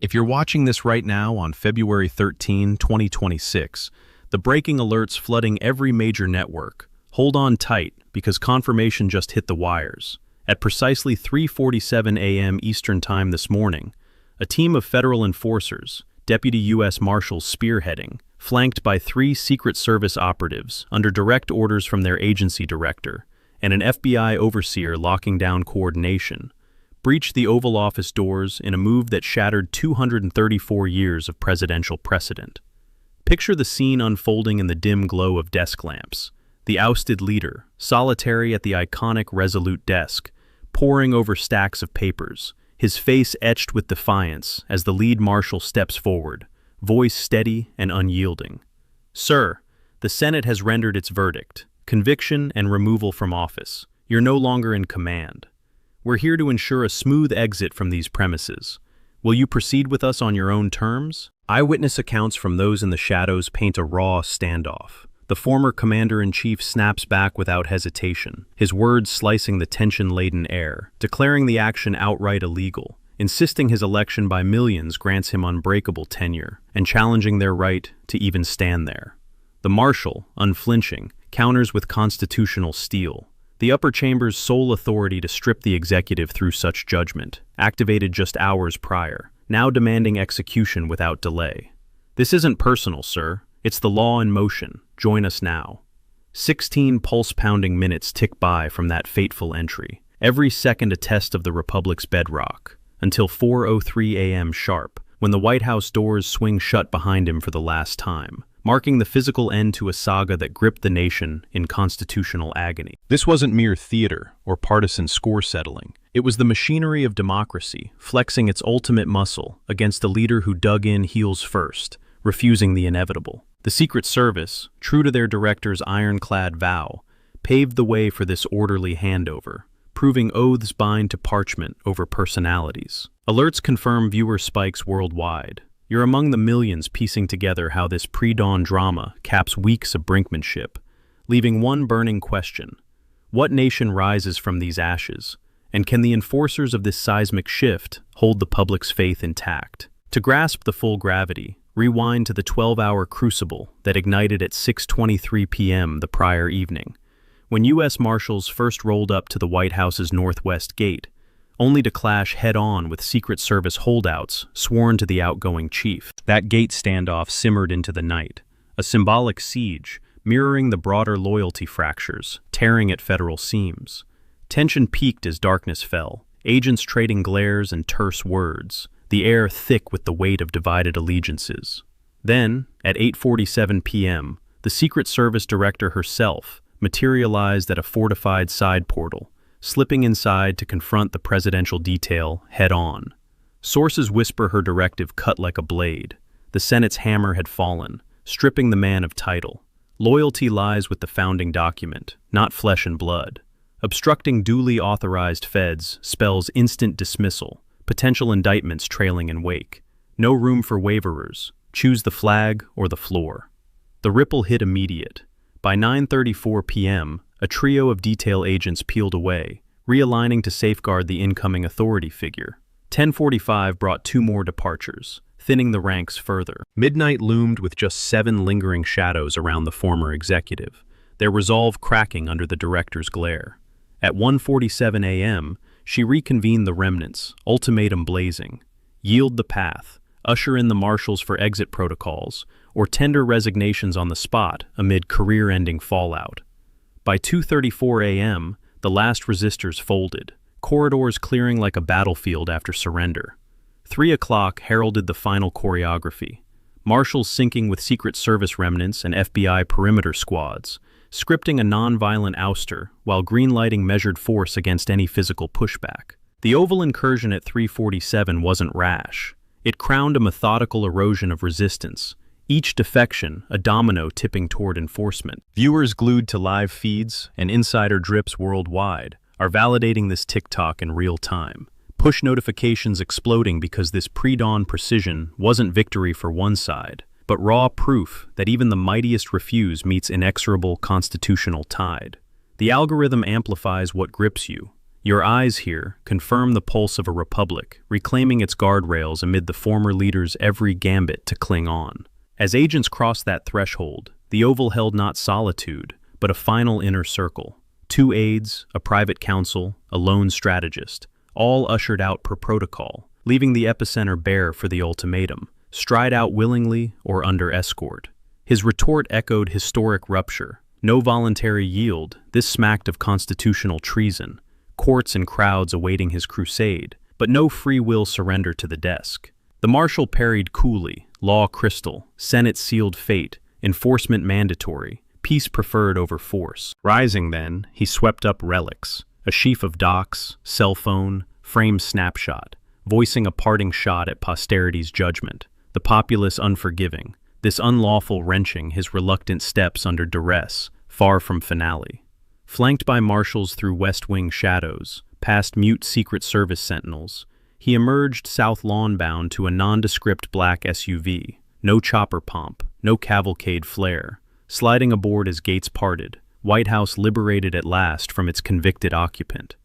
If you're watching this right now on February 13, 2026, the breaking alert's flooding every major network. Hold on tight, because confirmation just hit the wires. At precisely 3:47 a.m. Eastern Time this morning, a team of federal enforcers, Deputy U.S. Marshals spearheading, flanked by 3 Secret Service operatives under direct orders from their agency director, and an FBI overseer locking down coordination, breached the Oval Office doors in a move that shattered 234 years of presidential precedent. Picture the scene unfolding in the dim glow of desk lamps. The ousted leader, solitary at the iconic resolute desk, poring over stacks of papers, his face etched with defiance as the lead marshal steps forward, voice steady and unyielding. "Sir, the Senate has rendered its verdict, conviction and removal from office. You're no longer in command. We're here to ensure a smooth exit from these premises. Will you proceed with us on your own terms?" Eyewitness accounts from those in the shadows paint a raw standoff. The former commander-in-chief snaps back without hesitation, his words slicing the tension-laden air, declaring the action outright illegal, insisting his election by millions grants him unbreakable tenure, and challenging their right to even stand there. The marshal, unflinching, counters with constitutional steel. The upper chamber's sole authority to strip the executive through such judgment, activated just hours prior, now demanding execution without delay. "This isn't personal, sir. It's the law in motion. Join us now." 16 pulse-pounding minutes tick by from that fateful entry, every second a test of the Republic's bedrock, until 4:03 a.m. sharp, when the White House doors swing shut behind him for the last time, marking the physical end to a saga that gripped the nation in constitutional agony. This wasn't mere theater or partisan score settling. It was the machinery of democracy, flexing its ultimate muscle against a leader who dug in heels first, refusing the inevitable. The Secret Service, true to their director's ironclad vow, paved the way for this orderly handover, proving oaths bind to parchment over personalities. Alerts confirm viewer spikes worldwide. You're among the millions piecing together how this pre-dawn drama caps weeks of brinkmanship, leaving one burning question: what nation rises from these ashes, and can the enforcers of this seismic shift hold the public's faith intact? To grasp the full gravity, rewind to the 12-hour crucible that ignited at 6:23 p.m. the prior evening, when U.S. Marshals first rolled up to the White House's northwest gate, only to clash head-on with Secret Service holdouts sworn to the outgoing chief. That gate standoff simmered into the night, a symbolic siege mirroring the broader loyalty fractures, tearing at federal seams. Tension peaked as darkness fell, agents trading glares and terse words, the air thick with the weight of divided allegiances. Then, at 8:47 p.m., the Secret Service director herself materialized at a fortified side portal, slipping inside to confront the presidential detail head-on. Sources whisper her directive cut like a blade. The Senate's hammer had fallen, stripping the man of title. Loyalty lies with the founding document, not flesh and blood. Obstructing duly authorized feds spells instant dismissal, potential indictments trailing in wake. No room for waverers. Choose the flag or the floor. The ripple hit immediate. By 9:34 p.m., a trio of detail agents peeled away, realigning to safeguard the incoming authority figure. 10:45 brought 2 more departures, thinning the ranks further. Midnight loomed with just 7 lingering shadows around the former executive, their resolve cracking under the director's glare. At 1:47 a.m., she reconvened the remnants, ultimatum blazing: yield the path, usher in the marshals for exit protocols, or tender resignations on the spot amid career-ending fallout. By 2:34 a.m., the last resistors folded, corridors clearing like a battlefield after surrender. 3 o'clock heralded the final choreography, marshals syncing with Secret Service remnants and FBI perimeter squads, scripting a non-violent ouster while greenlighting measured force against any physical pushback. The Oval incursion at 3:47 wasn't rash. It crowned a methodical erosion of resistance, each defection a domino tipping toward enforcement. Viewers glued to live feeds and insider drips worldwide are validating this tick-tock in real time. Push notifications exploding because this pre-dawn precision wasn't victory for one side, but raw proof that even the mightiest refuse meets inexorable constitutional tide. The algorithm amplifies what grips you. Your eyes here confirm the pulse of a republic, reclaiming its guardrails amid the former leader's every gambit to cling on. As agents crossed that threshold, the Oval held not solitude, but a final inner circle. 2 aides, a private counsel, a lone strategist, all ushered out per protocol, leaving the epicenter bare for the ultimatum: stride out willingly or under escort. His retort echoed historic rupture. No voluntary yield, this smacked of constitutional treason. Courts and crowds awaiting his crusade, but no free will surrender to the desk. The marshal parried coolly, law crystal, Senate sealed fate, enforcement mandatory, peace preferred over force. Rising then, he swept up relics, a sheaf of docs, cell phone, frame snapshot, voicing a parting shot at posterity's judgment. The populace unforgiving, this unlawful wrenching his reluctant steps under duress, far from finale. Flanked by marshals through West Wing shadows, past mute Secret Service sentinels, he emerged South Lawn bound to a nondescript black SUV. No chopper pomp, no cavalcade flair. Sliding aboard as gates parted, White House liberated at last from its convicted occupant.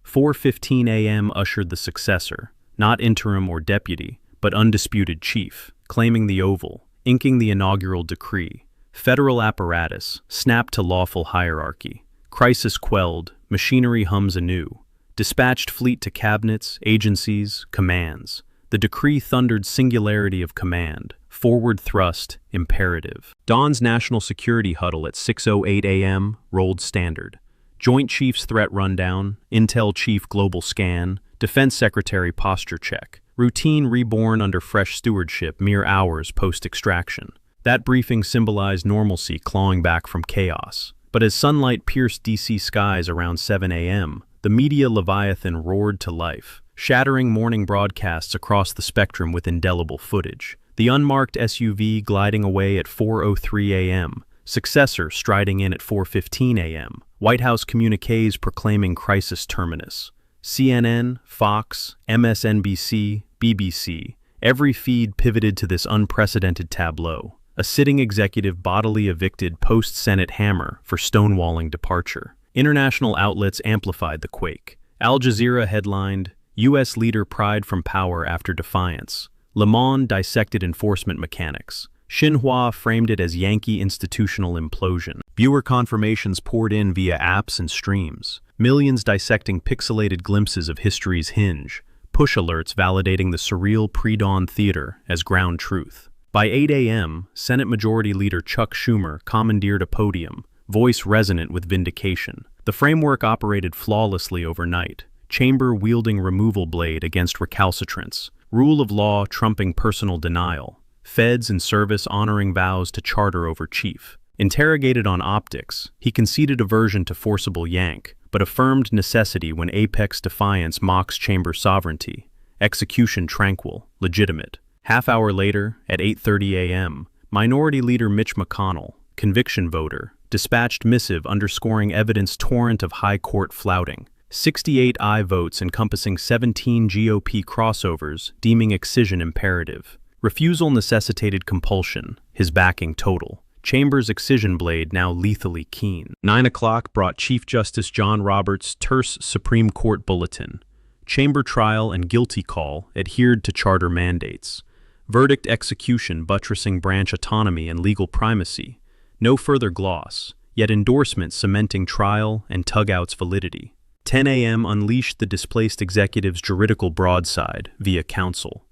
4:15 a.m. ushered the successor, not interim or deputy, but undisputed chief, claiming the Oval, inking the inaugural decree. Federal apparatus, snapped to lawful hierarchy. Crisis quelled, machinery hums anew. Dispatched fleet to cabinets, agencies, commands. The decree thundered singularity of command, forward thrust, imperative. Dawn's national security huddle at 6:08 a.m. rolled standard. Joint Chiefs threat rundown, Intel Chief global scan, Defense Secretary posture check. Routine reborn under fresh stewardship mere hours post-extraction. That briefing symbolized normalcy clawing back from chaos. But as sunlight pierced D.C. skies around 7 a.m., the media leviathan roared to life, shattering morning broadcasts across the spectrum with indelible footage. The unmarked SUV gliding away at 4:03 a.m., successor striding in at 4:15 a.m., White House communiques proclaiming crisis terminus. CNN, Fox, MSNBC, BBC, every feed pivoted to this unprecedented tableau. A sitting executive bodily evicted post-Senate hammer for stonewalling departure. International outlets amplified the quake. Al Jazeera headlined, U.S. leader pried from power after defiance. Le Monde dissected enforcement mechanics. Xinhua framed it as Yankee institutional implosion. Viewer confirmations poured in via apps and streams. Millions dissecting pixelated glimpses of history's hinge. Push alerts validating the surreal pre-dawn theater as ground truth. By 8 a.m., Senate Majority Leader Chuck Schumer commandeered a podium, voice resonant with vindication. The framework operated flawlessly overnight, chamber wielding removal blade against recalcitrants, rule of law trumping personal denial, feds in service honoring vows to charter over chief. Interrogated on optics, he conceded aversion to forcible yank, but affirmed necessity when apex defiance mocks chamber sovereignty. Execution tranquil, legitimate. Half-hour later, at 8:30 a.m., Minority Leader Mitch McConnell, conviction voter, dispatched missive underscoring evidence torrent of high court flouting. 68 aye votes encompassing 17 GOP crossovers, deeming excision imperative. Refusal necessitated compulsion, his backing total. Chamber's excision blade now lethally keen. 9 o'clock brought Chief Justice John Roberts' terse Supreme Court bulletin. Chamber trial and guilty call adhered to charter mandates. Verdict execution buttressing branch autonomy and legal primacy. No further gloss, yet endorsement cementing trial and tug-out's validity. 10 a.m. unleashed the displaced executive's juridical broadside via counsel.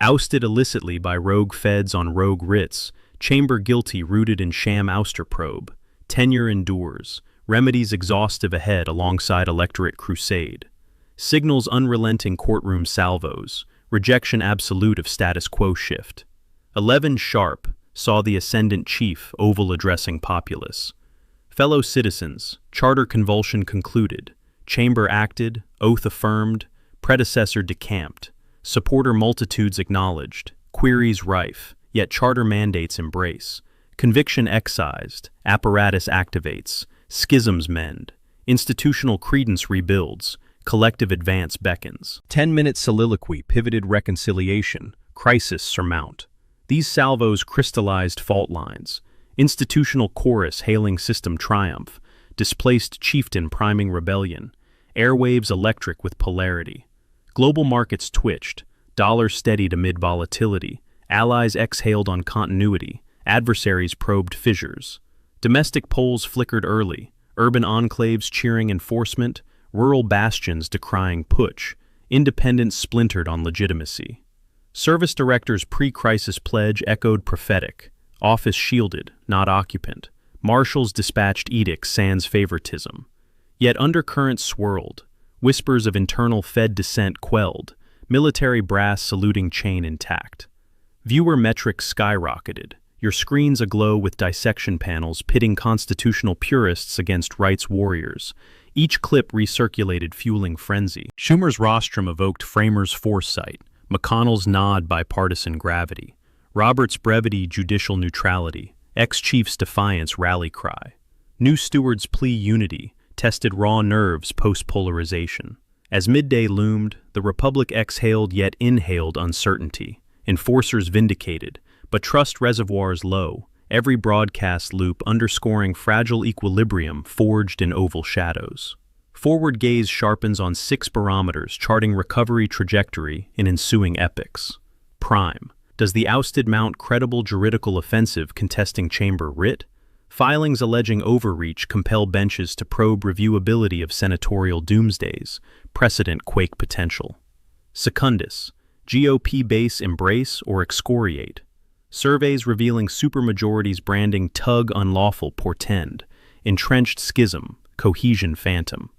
Ousted illicitly by rogue feds on rogue writs, chamber guilty rooted in sham ouster probe. Tenure endures, remedies exhaustive ahead alongside electorate crusade. Signals unrelenting courtroom salvos, rejection absolute of status quo shift. 11 sharp saw the ascendant chief oval addressing populace. Fellow citizens, charter convulsion concluded, chamber acted, oath affirmed, predecessor decamped, supporter multitudes acknowledged, queries rife, yet charter mandates embrace, conviction excised, apparatus activates, schisms mend, institutional credence rebuilds, collective advance beckons. 10-minute soliloquy pivoted reconciliation, crisis surmount. These salvos crystallized fault lines, institutional chorus hailing system triumph, displaced chieftain priming rebellion, airwaves electric with polarity. Global markets twitched, dollar steadied amid volatility, allies exhaled on continuity, adversaries probed fissures. Domestic poles flickered early, urban enclaves cheering enforcement, rural bastions decrying putsch, independents splintered on legitimacy. Service directors' pre-crisis pledge echoed prophetic, office shielded, not occupant. Marshals dispatched edicts sans favoritism. Yet undercurrents swirled, whispers of internal Fed dissent quelled, military brass saluting chain intact. Viewer metrics skyrocketed, your screens aglow with dissection panels pitting constitutional purists against rights warriors. Each clip recirculated, fueling frenzy. Schumer's rostrum evoked framers' foresight, McConnell's nod bipartisan gravity, Roberts' brevity judicial neutrality, ex-chief's defiance rally cry. New stewards' plea unity tested raw nerves post-polarization. As midday loomed, the Republic exhaled yet inhaled uncertainty. Enforcers vindicated, but trust reservoirs low, every broadcast loop underscoring fragile equilibrium forged in oval shadows. Forward gaze sharpens on 6 barometers charting recovery trajectory in ensuing epochs. Prime. Does the ousted mount credible juridical offensive contesting chamber writ? Filings alleging overreach compel benches to probe reviewability of senatorial doomsdays, precedent quake potential. Secundus. GOP base embrace or excoriate. Surveys revealing supermajorities branding tug unlawful portend. Entrenched schism, cohesion phantom.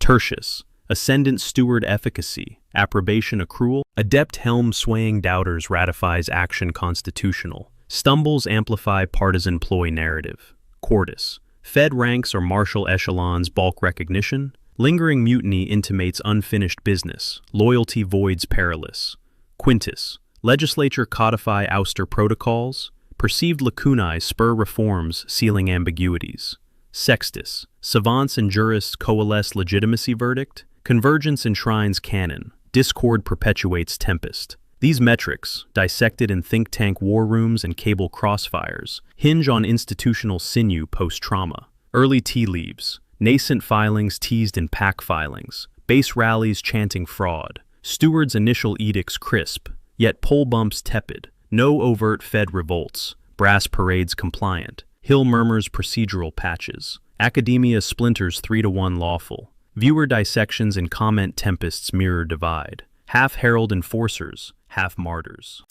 Tertius. Ascendant steward efficacy, approbation accrual. Adept helm swaying doubters ratifies action constitutional. Stumbles amplify partisan ploy narrative. Quartus. Fed ranks or martial echelons bulk recognition. Lingering mutiny intimates unfinished business. Loyalty voids perilous. Quintus. Legislature codify ouster protocols. Perceived lacunae spur reforms sealing ambiguities. Sextus. Savants and jurists coalesce legitimacy verdict. Convergence enshrines canon. Discord perpetuates tempest. These metrics, dissected in think tank war rooms and cable crossfires, hinge on institutional sinew post-trauma. Early tea leaves, nascent filings teased in pack filings, base rallies chanting fraud, stewards' initial edicts crisp, yet poll bumps tepid, no overt Fed revolts, brass parades compliant, Hill murmurs procedural patches, academia splinters 3-to-1 lawful, viewer dissections and comment tempests mirror divide, half herald enforcers, half martyrs.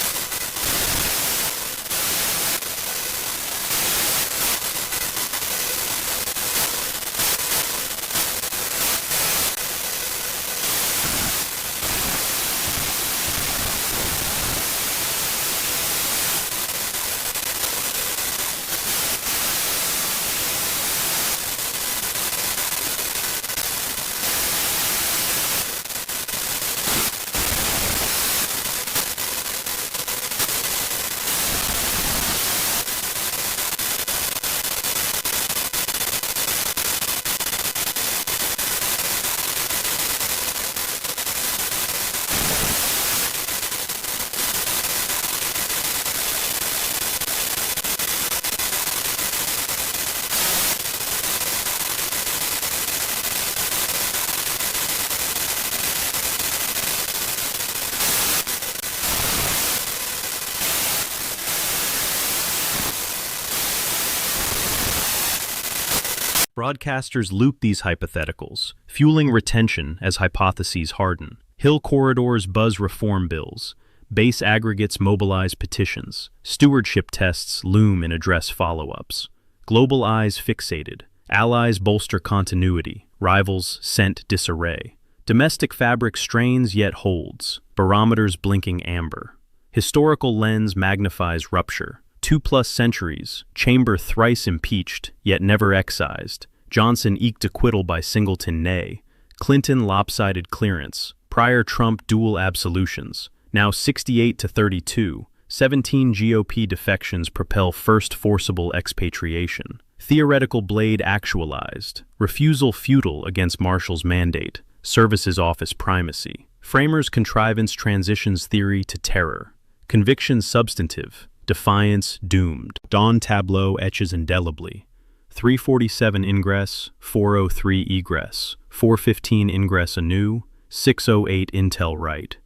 Broadcasters loop these hypotheticals, fueling retention as hypotheses harden. Hill corridors buzz reform bills. Base aggregates mobilize petitions. Stewardship tests loom in address follow-ups. Global eyes fixated. Allies bolster continuity. Rivals scent disarray. Domestic fabric strains yet holds. Barometers blinking amber. Historical lens magnifies rupture. 2+ centuries, chamber thrice impeached, yet never excised. Johnson eked acquittal by Singleton nay. Clinton lopsided clearance. Prior Trump dual absolutions. Now 68-32. 17 GOP defections propel first forcible expatriation. Theoretical blade actualized. Refusal futile against Marshall's mandate. Services office primacy. Framers' contrivance transitions theory to terror. Conviction substantive. Defiance doomed. Dawn tableau etches indelibly. 347 ingress, 403 egress, 415 ingress anew, 608 intel right.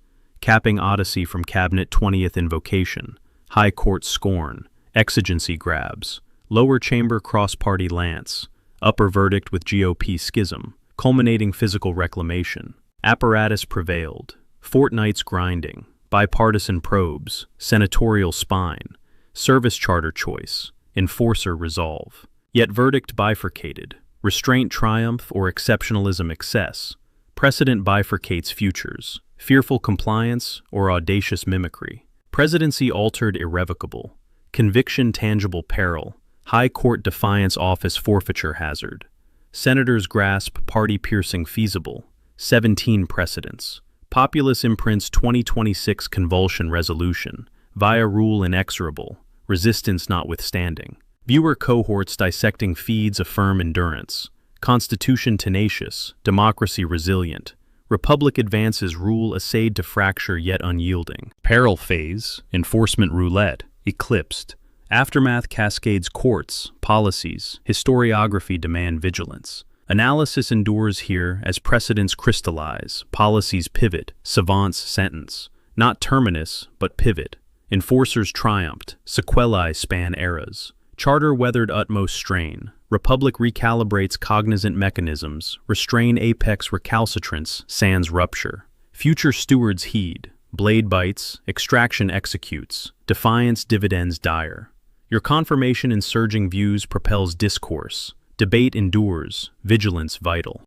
Capping Odyssey from Cabinet 20th invocation, High Court scorn, exigency grabs, lower chamber cross-party lance, upper verdict with GOP schism, culminating physical reclamation. Apparatus prevailed, fortnights grinding, bipartisan probes, senatorial spine, service charter choice, enforcer resolve. Yet verdict bifurcated, restraint triumph or exceptionalism excess. Precedent bifurcates futures, fearful compliance or audacious mimicry. Presidency altered irrevocable, conviction tangible peril, high court defiance office forfeiture hazard. Senators grasp party-piercing feasible, 17 precedents. Populace imprints 2026 convulsion resolution, via rule inexorable, resistance notwithstanding. Viewer cohorts dissecting feeds affirm endurance. Constitution tenacious, democracy resilient. Republic advances rule essayed to fracture yet unyielding. Peril phase, enforcement roulette, eclipsed. Aftermath cascades courts, policies, historiography demand vigilance. Analysis endures here as precedents crystallize, policies pivot, savants sentence. Not terminus, but pivot. Enforcers triumphed, sequelae span eras. Charter weathered utmost strain. Republic recalibrates cognizant mechanisms, restrain apex recalcitrance, sans rupture. Future stewards heed. Blade bites, extraction executes, defiance dividends dire. Your confirmation in surging views propels discourse. Debate endures, vigilance vital.